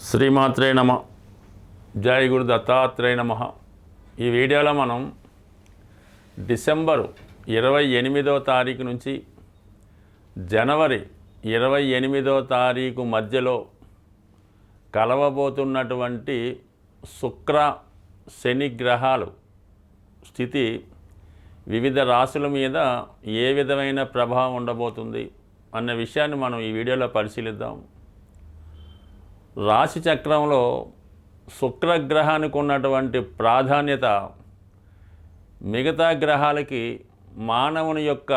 శ్రీమాత్రే నమ. జై గురు దత్తాత్రేయ నమ. ఈ వీడియోలో మనం డిసెంబరు 28వ తారీఖు నుంచి జనవరి 28వ తారీఖు మధ్యలో కలవబోతున్నటువంటి శుక్ర శని గ్రహాలు స్థితి వివిధ రాశుల మీద ఏ విధమైన ప్రభావం ఉండబోతుంది అన్న విషయాన్ని మనం ఈ వీడియోలో పరిశీలిద్దాం. రాశి చక్రంలో శుక్రగ్రహానికి ఉన్నటువంటి ప్రాధాన్యత మిగతా గ్రహాలకి మానవుని యొక్క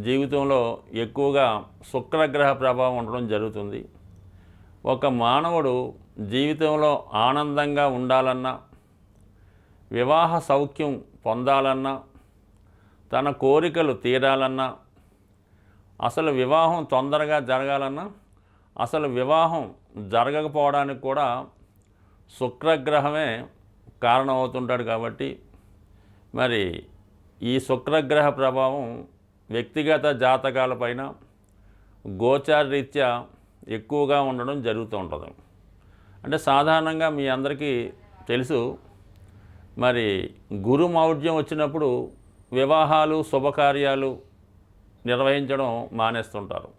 జీవితంలో ఎక్కువగా శుక్రగ్రహ ప్రభావం ఉండడం జరుగుతుంది. ఒక మానవుడు జీవితంలో ఆనందంగా ఉండాలన్నా, వివాహ సౌఖ్యం పొందాలన్నా, తన కోరికలు తీరాలన్నా, అసలు వివాహం తొందరగా జరగాలన్నా, అసలు వివాహం జరగకపోవడానికి కూడా శుక్రగ్రహమే కారణమవుతుంటాడు. కాబట్టి మరి ఈ శుక్రగ్రహ ప్రభావం వ్యక్తిగత జాతకాలపైన గోచారరీత్యా ఎక్కువగా ఉండడం జరుగుతూ ఉంటుంది. అంటే సాధారణంగా మీ అందరికీ తెలుసు, మరి గురు మౌఢ్యం వచ్చినప్పుడు వివాహాలు శుభకార్యాలు నిర్వహించడం మానేస్తుంటారు.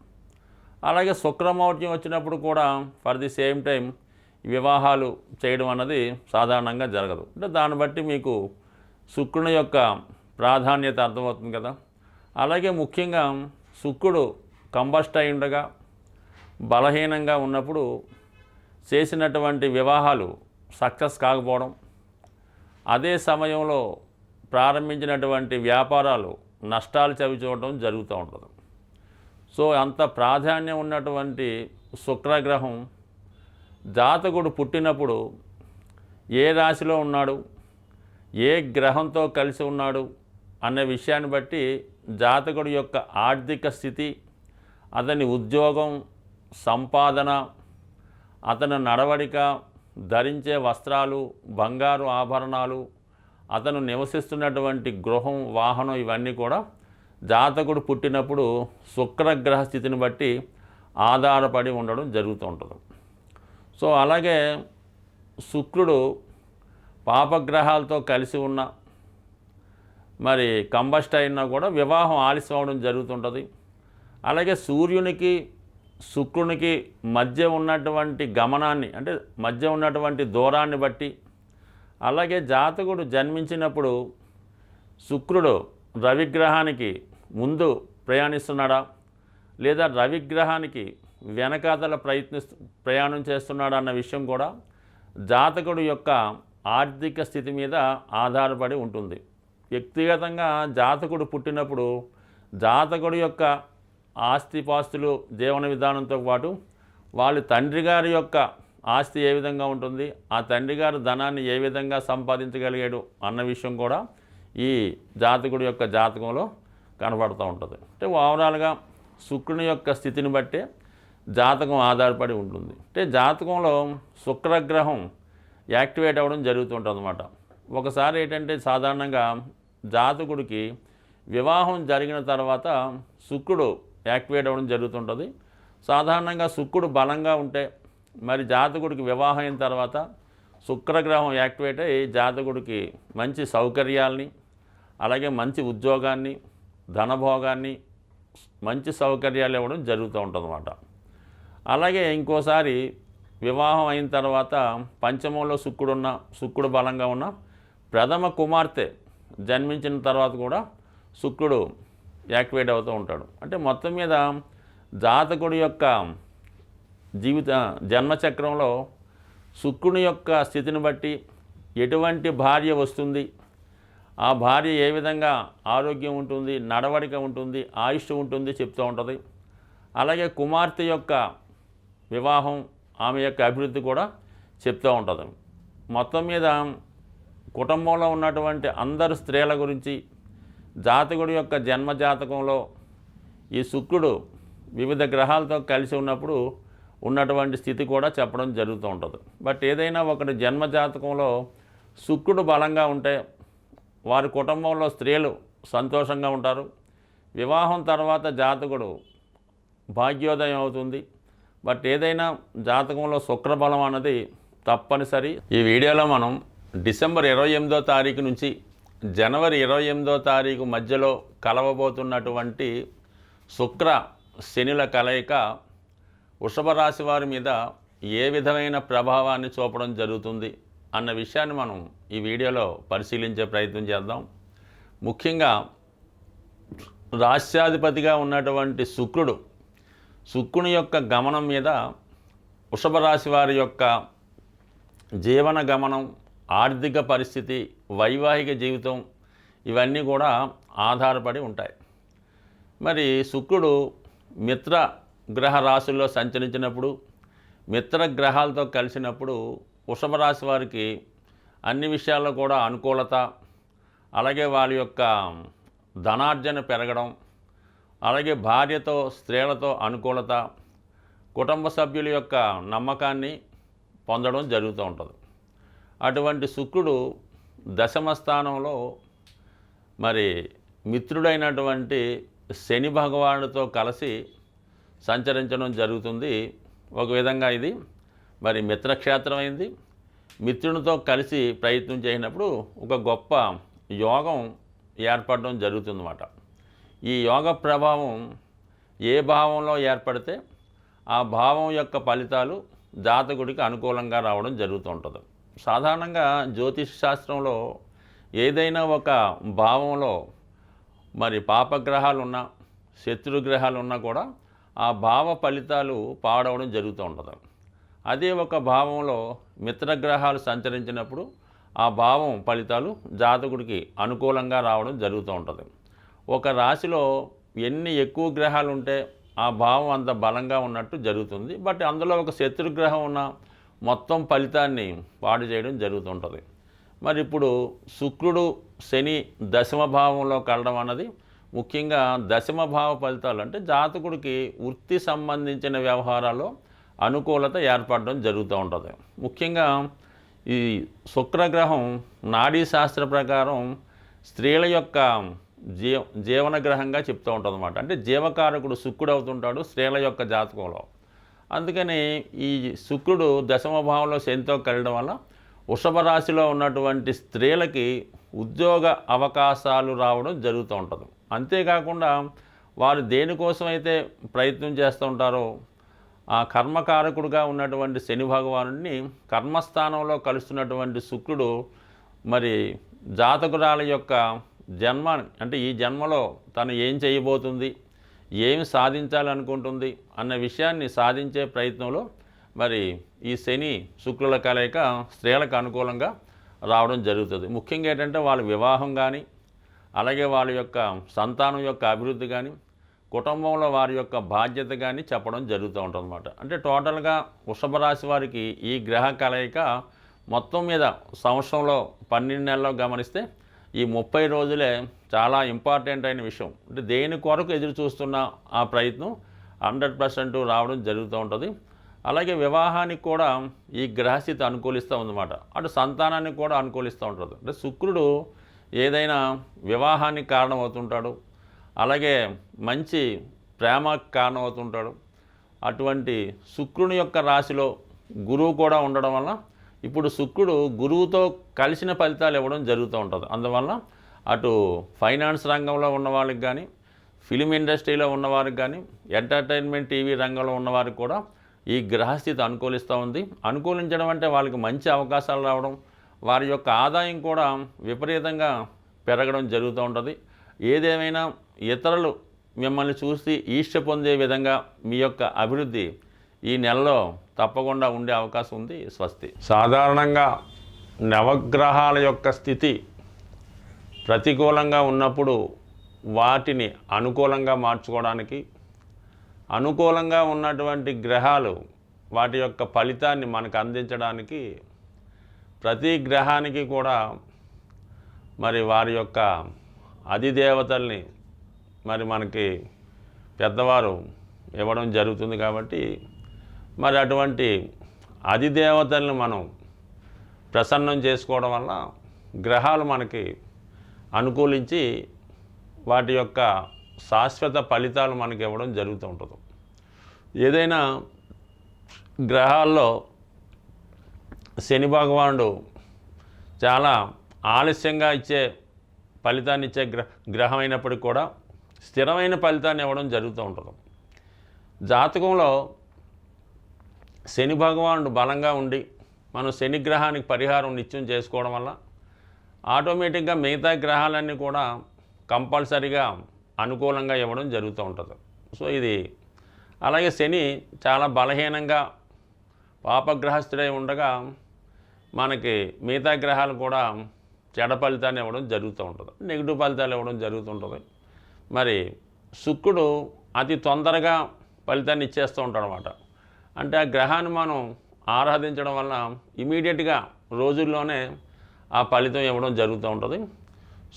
అలాగే శుక్రమౌఢ్యం వచ్చినప్పుడు కూడా ఫర్ ది సేమ్ టైం వివాహాలు చేయడం అన్నది సాధారణంగా జరగదు. అంటే దాన్ని బట్టి మీకు శుక్రుని యొక్క ప్రాధాన్యత అర్థమవుతుంది కదా. అలాగే ముఖ్యంగా శుక్రుడు కంబస్ట్ అయి ఉండగా బలహీనంగా ఉన్నప్పుడు చేసినటువంటి వివాహాలు సక్సెస్ కాకపోవడం, అదే సమయంలో ప్రారంభించినటువంటి వ్యాపారాలు నష్టాలు చవిచూడడం జరుగుతూ ఉంటుంది. సో అంత ప్రాధాన్యం ఉన్నటువంటి శుక్రగ్రహం జాతకుడు పుట్టినప్పుడు ఏ రాశిలో ఉన్నాడు, ఏ గ్రహంతో కలిసి ఉన్నాడు అనే విషయాన్ని బట్టి జాతకుడి యొక్క ఆర్థిక స్థితి, అతని ఉద్యోగం, సంపాదన, అతని నడవడిక, ధరించే వస్త్రాలు, బంగారు ఆభరణాలు, అతను నివసిస్తున్నటువంటి గృహం, వాహనం ఇవన్నీ కూడా జాతకుడు పుట్టినప్పుడు శుక్రగ్రహ స్థితిని బట్టి ఆధారపడి ఉండడం జరుగుతూ ఉంటుంది. సో అలాగే శుక్రుడు పాపగ్రహాలతో కలిసి ఉన్న మరి కంబస్ట్ అయినా కూడా వివాహం ఆలస్యం అవడం జరుగుతుంటుంది. అలాగే సూర్యునికి శుక్రునికి మధ్య ఉన్నటువంటి గమనాన్ని, అంటే మధ్య ఉన్నటువంటి దూరాన్ని బట్టి, అలాగే జాతకుడు జన్మించినప్పుడు శుక్రుడు రవిగ్రహానికి ముందు ప్రయాణిస్తున్నాడా లేదా రవిగ్రహానికి వెనకాతల ప్రయాణం చేస్తున్నాడా అన్న విషయం కూడా జాతకుడు యొక్క ఆర్థిక స్థితి మీద ఆధారపడి ఉంటుంది. వ్యక్తిగతంగా జాతకుడు పుట్టినప్పుడు జాతకుడు యొక్క ఆస్తిపాస్తులు, జీవన విధానంతో పాటు వాళ్ళ తండ్రి గారి యొక్క ఆస్తి ఏ విధంగా ఉంటుంది, ఆ తండ్రి గారు ధనాన్ని ఏ విధంగా సంపాదించగలిగాడు అన్న విషయం కూడా ఈ జాతకుడి యొక్క జాతకంలో కనబడుతూ ఉంటుంది. అంటే ఓవరాల్గా శుక్రుని యొక్క స్థితిని బట్టే జాతకం ఆధారపడి ఉంటుంది. అంటే జాతకంలో శుక్రగ్రహం యాక్టివేట్ అవ్వడం జరుగుతుంటుంది అన్నమాట. ఒకసారి ఏంటంటే సాధారణంగా జాతకుడికి వివాహం జరిగిన తర్వాత శుక్రుడు యాక్టివేట్ అవ్వడం జరుగుతుంటుంది. సాధారణంగా శుక్రుడు బలంగా ఉంటే మరి జాతకుడికి వివాహం అయిన తర్వాత శుక్రగ్రహం యాక్టివేట్ అయ్యి జాతకుడికి మంచి సౌకర్యాల్ని, అలాగే మంచి ఉద్యోగాన్ని, ధనభోగాన్ని, మంచి సౌకర్యాలు ఇవ్వడం జరుగుతూ ఉంటుంది అన్నమాట. అలాగే ఇంకోసారి వివాహం అయిన తర్వాత పంచమంలో శుక్రుడు బలంగా ఉన్న ప్రథమ కుమార్తె జన్మించిన తర్వాత కూడా శుక్రుడు యాక్టివేట్ అవుతూ ఉంటాడు. అంటే మొత్తం మీద జాతకుడి యొక్క జన్మచక్రంలో శుక్రుని యొక్క స్థితిని బట్టి ఎటువంటి భార్య వస్తుంది, ఆ భార్య ఏ విధంగా ఆరోగ్యం ఉంటుంది, నడవడిక ఉంటుంది, ఆయుష్ ఉంటుంది చెప్తూ ఉంటుంది. అలాగే కుమార్తె యొక్క వివాహం, ఆమె యొక్క అభివృద్ధి కూడా చెప్తూ ఉంటుంది. మొత్తం మీద కుటుంబంలో ఉన్నటువంటి అందరు స్త్రీల గురించి జాతకుడి యొక్క జన్మజాతకంలో ఈ శుక్రుడు వివిధ గ్రహాలతో కలిసి ఉన్నప్పుడు ఉన్నటువంటి స్థితి కూడా చెప్పడం జరుగుతూ ఉంటుంది. బట్ ఏదైనా ఒకటి జన్మజాతకంలో శుక్రుడు బలంగా ఉంటే వారి కుటుంబంలో స్త్రీలు సంతోషంగా ఉంటారు. వివాహం తర్వాత జాతకుడు భాగ్యోదయం అవుతుంది, బట్ ఏదైనా జాతకంలో శుక్రబలం అన్నది తప్పనిసరి. ఈ వీడియోలో మనం డిసెంబర్ 28వ తారీఖు నుంచి జనవరి 28వ తారీఖు మధ్యలో కలవబోతున్నటువంటి శుక్ర శనిల కలయిక వృషభ రాశి వారి మీద ఏ విధమైన ప్రభావాన్ని చూపడం జరుగుతుంది అన్న విషయాన్ని మనం ఈ వీడియోలో పరిశీలించే ప్రయత్నం చేద్దాం. ముఖ్యంగా రాశ్యాధిపతిగా ఉన్నటువంటి శుక్రుని యొక్క గమనం మీద వృషభ రాశి వారి యొక్క జీవన గమనం, ఆర్థిక పరిస్థితి, వైవాహిక జీవితం ఇవన్నీ కూడా ఆధారపడి ఉంటాయి. మరి శుక్రుడు మిత్ర గ్రహ రాశుల్లో సంచరించినప్పుడు, మిత్ర గ్రహాలతో కలిసినప్పుడు వృషభ రాశి వారికి అన్ని విషయాల్లో కూడా అనుకూలత, అలాగే వారి యొక్క ధనార్జన పెరగడం, అలాగే భార్యతో స్త్రీలతో అనుకూలత, కుటుంబ సభ్యుల యొక్క నమ్మకాన్ని పొందడం జరుగుతూ ఉంటుంది. అటువంటి శుక్రుడు దశమ స్థానంలో మరి మిత్రుడైనటువంటి శని భగవానుడితో కలిసి సంచరించడం జరుగుతుంది. ఒక విధంగా ఇది మరి మిత్రక్షేత్రమైంది. మిత్రునితో కలిసి ప్రయత్నం చేసినప్పుడు ఒక గొప్ప యోగం ఏర్పడడం జరుగుతుందన్నమాట. ఈ యోగ ప్రభావం ఏ భావంలో ఏర్పడితే ఆ భావం యొక్క ఫలితాలు జాతకుడికి అనుకూలంగా రావడం జరుగుతూ ఉంటుంది. సాధారణంగా జ్యోతిష శాస్త్రంలో ఏదైనా ఒక భావంలో మరి పాపగ్రహాలు ఉన్నా, శత్రుగ్రహాలు ఉన్నా కూడా ఆ భావ ఫలితాలు పాడవడం జరుగుతూ ఉంటుంది. అదే ఒక భావంలో మిత్రగ్రహాలు సంచరించినప్పుడు ఆ భావం ఫలితాలు జాతకుడికి అనుకూలంగా రావడం జరుగుతూ ఉంటుంది. ఒక రాశిలో ఎన్ని ఎక్కువ గ్రహాలు ఉంటే ఆ భావం అంత బలంగా ఉన్నట్టు జరుగుతుంది. బట్ అందులో ఒక శత్రుగ్రహం ఉన్న మొత్తం ఫలితాన్ని పాడు చేయడం జరుగుతుంటుంది. మరి ఇప్పుడు శుక్రుడు శని దశమ భావంలో కలడం అన్నది ముఖ్యంగా దశమ భావ ఫలితాలు అంటే జాతకుడికి వృత్తి సంబంధించిన వ్యవహారాల్లో అనుకూలత ఏర్పడడం జరుగుతూ ఉంటుంది. ముఖ్యంగా ఈ శుక్రగ్రహం నాడీ శాస్త్ర ప్రకారం స్త్రీల యొక్క జీవన గ్రహంగా చెప్తూ ఉంటుంది అన్నమాట. అంటే జీవకారకుడు శుక్రుడు అవుతుంటాడు స్త్రీల యొక్క జాతకంలో. అందుకని ఈ శుక్రుడు దశమ భావంలో శనితో కలగడం వల్ల వృషభ రాశిలో ఉన్నటువంటి స్త్రీలకి ఉద్యోగ అవకాశాలు రావడం జరుగుతూ ఉంటుంది. అంతేకాకుండా వారు దేనికోసమైతే ప్రయత్నం చేస్తూ ఉంటారో ఆ కర్మకారకుడుగా ఉన్నటువంటి శని భగవానుడిని కర్మస్థానంలో కలుస్తున్నటువంటి శుక్రుడు మరి జాతకురాల యొక్క జన్మ అంటే ఈ జన్మలో తను ఏం చేయబోతుంది, ఏమి సాధించాలనుకుంటుంది అన్న విషయాన్ని సాధించే ప్రయత్నంలో మరి ఈ శని శుక్రుల కలయిక స్త్రీలకు అనుకూలంగా రావడం జరుగుతుంది. ముఖ్యంగా ఏంటంటే వాళ్ళ వివాహం కానీ, అలాగే వాళ్ళ యొక్క సంతానం యొక్క అభివృద్ధి కానీ, కుటుంబంలో వారి యొక్క బాధ్యత కానీ చెప్పడం జరుగుతూ ఉంటుంది అన్నమాట. అంటే టోటల్గా వృషభ రాశి వారికి ఈ గ్రహ కలయిక మొత్తం మీద సంవత్సరంలో 12 నెలల్లో గమనిస్తే ఈ 30 రోజులే చాలా ఇంపార్టెంట్ అయిన విషయం. అంటే దేని కొరకు ఎదురు చూస్తున్న ఆ ప్రయత్నం 100% రావడం జరుగుతూ ఉంటుంది. అలాగే వివాహానికి కూడా ఈ గ్రహస్థితి అనుకూలిస్తూ ఉందన్నమాట. అటు సంతానానికి కూడా అనుకూలిస్తూ ఉంటుంది. అంటే శుక్రుడు ఏదైనా వివాహానికి కారణమవుతుంటాడు, అలాగే మంచి ప్రేమకు కారణమవుతుంటాడు. అటువంటి శుక్రుని యొక్క రాశిలో గురువు కూడా ఉండడం వల్ల ఇప్పుడు శుక్రుడు గురువుతో కలిసిన ఫలితాలు ఇవ్వడం జరుగుతూ ఉంటుంది. అందువల్ల అటు ఫైనాన్స్ రంగంలో ఉన్న వాళ్ళకి కానీ, ఫిలిం ఇండస్ట్రీలో ఉన్నవారికి కానీ, ఎంటర్టైన్మెంట్ టీవీ రంగంలో ఉన్నవారికి కూడా ఈ గ్రహస్థితి అనుకూలిస్తూ ఉంది. అనుకూలించడం అంటే వాళ్ళకి మంచి అవకాశాలు రావడం, వారి యొక్క ఆదాయం కూడా విపరీతంగా పెరగడం జరుగుతూ ఉంటుంది. ఏదేమైనా ఇతరులు మిమ్మల్ని చూసి ఈర్ష్య పొందే విధంగా మీ యొక్క అభివృద్ధి ఈ నెలలో తప్పకుండా ఉండే అవకాశం ఉంది. స్వస్తి. సాధారణంగా నవగ్రహాల యొక్క స్థితి ప్రతికూలంగా ఉన్నప్పుడు వాటిని అనుకూలంగా మార్చుకోవడానికి, అనుకూలంగా ఉన్నటువంటి గ్రహాలు వాటి యొక్క ఫలితాన్ని మనకు అందించడానికి ప్రతి గ్రహానికి కూడా మరి వారి యొక్క అధిదేవతల్ని మరి మనకి పెద్దవారు ఇవ్వడం జరుగుతుంది. కాబట్టి మరి అటువంటి అధిదేవతల్ని మనం ప్రసన్నం చేసుకోవడం వల్ల గ్రహాలు మనకి అనుకూలించి వాటి యొక్క శాశ్వత ఫలితాలు మనకి ఇవ్వడం జరుగుతూ ఉంటుంది. ఏదైనా గ్రహాల్లో శని భగవానుడు చాలా ఆలస్యంగా ఇచ్చే ఫలితాన్ని ఇచ్చే గ్రహం అయినప్పటికీ కూడా స్థిరమైన ఫలితాన్ని ఇవ్వడం జరుగుతూ ఉంటుంది. జాతకంలో శని భగవానుడు బలంగా ఉండి మనం శని గ్రహానికి పరిహారం నిత్యం చేసుకోవడం వల్ల ఆటోమేటిక్గా మిగతా గ్రహాలన్నీ కూడా కంపల్సరీగా అనుకూలంగా ఇవ్వడం జరుగుతూ ఉంటుంది. సో ఇది అలాగే శని చాలా బలహీనంగా పాపగ్రహస్థుడై ఉండగా మనకి మిగతా గ్రహాలు కూడా చెడ ఫలితాన్ని ఇవ్వడం జరుగుతూ ఉంటుంది, నెగిటివ్ ఫలితాలు ఇవ్వడం జరుగుతుంటుంది. మరి శుక్రుడు అతి తొందరగా ఫలితాన్ని ఇచ్చేస్తూ ఉంటాడు అన్నమాట. అంటే ఆ గ్రహాన్ని మనం ఆరాధించడం వల్ల ఇమీడియట్గా రోజుల్లోనే ఆ ఫలితం ఇవ్వడం జరుగుతూ ఉంటుంది.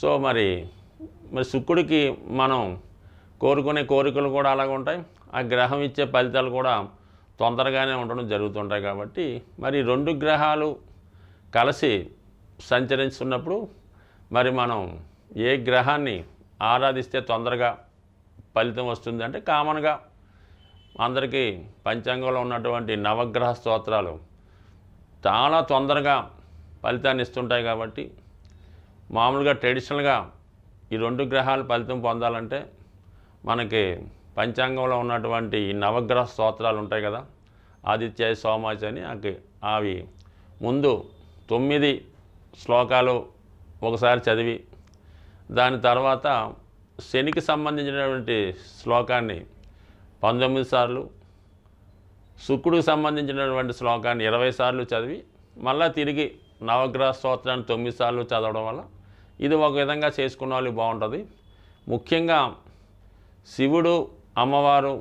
సో మరి శుక్రుడికి మనం కోరుకునే కోరికలు కూడా అలాగే ఉంటాయి, ఆ గ్రహం ఇచ్చే ఫలితాలు కూడా తొందరగానే ఉండడం జరుగుతుంటాయి. కాబట్టి మరి రెండు గ్రహాలు కలిసి సంచరిస్తున్నప్పుడు మరి మనం ఏ గ్రహాన్ని ఆరాధిస్తే తొందరగా ఫలితం వస్తుంది అంటే కామన్గా అందరికీ పంచాంగంలో ఉన్నటువంటి నవగ్రహ స్తోత్రాలు చాలా తొందరగా ఫలితాన్ని ఇస్తుంటాయి. కాబట్టి మామూలుగా ట్రెడిషనల్గా ఈ రెండు గ్రహాలు ఫలితం పొందాలంటే మనకి పంచాంగంలో ఉన్నటువంటి ఈ నవగ్రహ స్తోత్రాలు ఉంటాయి కదా, ఆదిత్య సోమాచ అని అవి ముందు 9 శ్లోకాలు ఒకసారి చదివి దాని తర్వాత శనికి సంబంధించినటువంటి శ్లోకాన్ని 19 సార్లు, శుక్రుడికి సంబంధించినటువంటి శ్లోకాన్ని 20 సార్లు చదివి మళ్ళీ తిరిగి నవగ్రహ స్తోత్రాన్ని 9 సార్లు చదవడం వల్ల ఇది ఒక విధంగా చేసుకున్న వాళ్ళకి బాగుంటుంది. ముఖ్యంగా శివుడు అమ్మవారు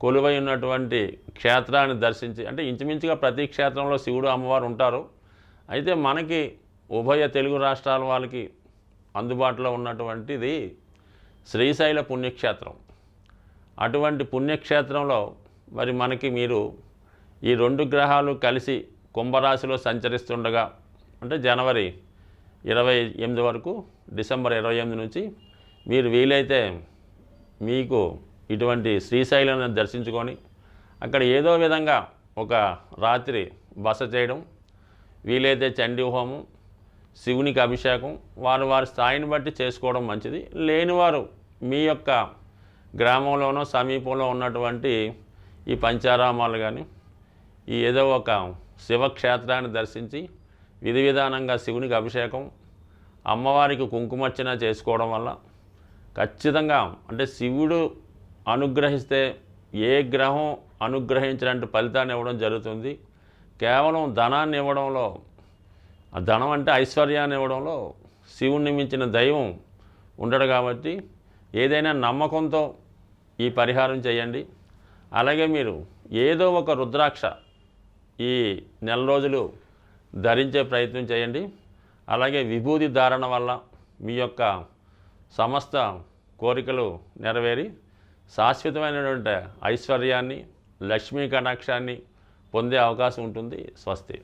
కొలువై ఉన్నటువంటి క్షేత్రాన్ని దర్శించి, అంటే ఇంచుమించుగా ప్రతి క్షేత్రంలో శివుడు అమ్మవారు ఉంటారు. అయితే మనకి ఉభయ తెలుగు రాష్ట్రాల వాళ్ళకి అందుబాటులో ఉన్నటువంటిది శ్రీశైల పుణ్యక్షేత్రం. అటువంటి పుణ్యక్షేత్రంలో మరి మనకి మీరు ఈ రెండు గ్రహాలు కలిసి కుంభరాశిలో సంచరిస్తుండగా అంటే జనవరి 28 వరకు డిసెంబర్ 28 నుంచి మీరు వీలైతే మీకు ఇటువంటి శ్రీశైలాన్ని దర్శించుకొని అక్కడ ఏదో విధంగా ఒక రాత్రి బస చేయడం, వీలైతే చండీ హోమం, శివునికి అభిషేకం వారి వారి స్థాయిని బట్టి చేసుకోవడం మంచిది. లేనివారు మీ యొక్క గ్రామంలోనో సమీపంలో ఉన్నటువంటి ఈ పంచారామాలు కానీ ఈ ఏదో ఒక శివక్షేత్రాన్ని దర్శించి విధి విధానంగా శివునికి అభిషేకం, అమ్మవారికి కుంకుమర్చన చేసుకోవడం వల్ల ఖచ్చితంగా అంటే శివుడు అనుగ్రహిస్తే ఏ గ్రహం అనుగ్రహించినట్టు ఫలితాన్ని ఇవ్వడం జరుగుతుంది. కేవలం ధనాన్ని ఇవ్వడంలో, ధనం అంటే ఐశ్వర్యాన్ని ఇవ్వడంలో శివుణ్ణి మించిన దైవం ఉండడు. కాబట్టి ఏదైనా నమ్మకంతో ఈ పరిహారం చేయండి. అలాగే మీరు ఏదో ఒక రుద్రాక్ష ఈ నెల రోజులు ధరించే ప్రయత్నం చేయండి. అలాగే విభూతి ధారణ వల్ల మీ యొక్క సమస్త కోరికలు నెరవేరి శాశ్వతమైనటువంటి ఐశ్వర్యాన్ని, లక్ష్మీ కటాక్షాన్ని పొందే అవకాశం ఉంటుంది. స్వస్తి.